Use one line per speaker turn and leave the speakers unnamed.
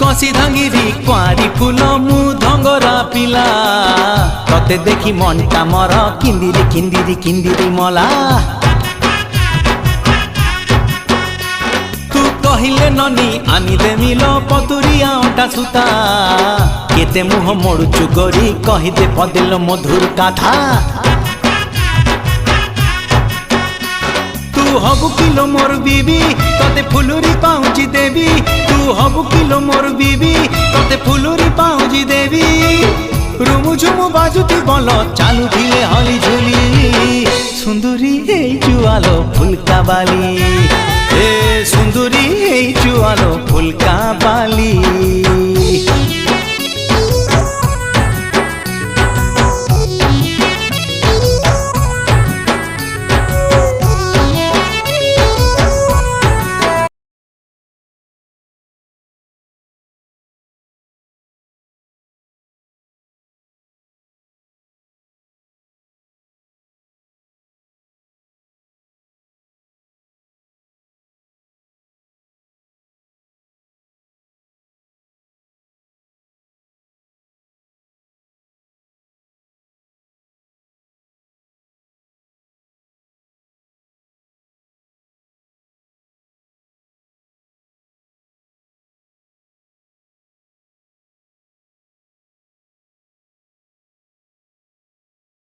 कसी धांगिरी कुआरी फूल मु धंगरा पिला तते देखी मनटा मर किंदिरी किंदिरी किंदिरी मला तू कहिले ननी आनी देमिल पतुरिया अंटा सुता केते मुह मोड़ुचु गोरी कहिदे पदिल मधुर कथा तू हबु किलो मोर बीबी तते फुलुरी पाउची देवी तू हबु किलो मोर बीबी तते फुलुरी पाउची देवी रुमु झुमु बाजुती बोल चालू धिले हली झुली सुंदरी हे जुआलो फुलका बाली ए सुंदरी हे जुआलो फुलका बाली।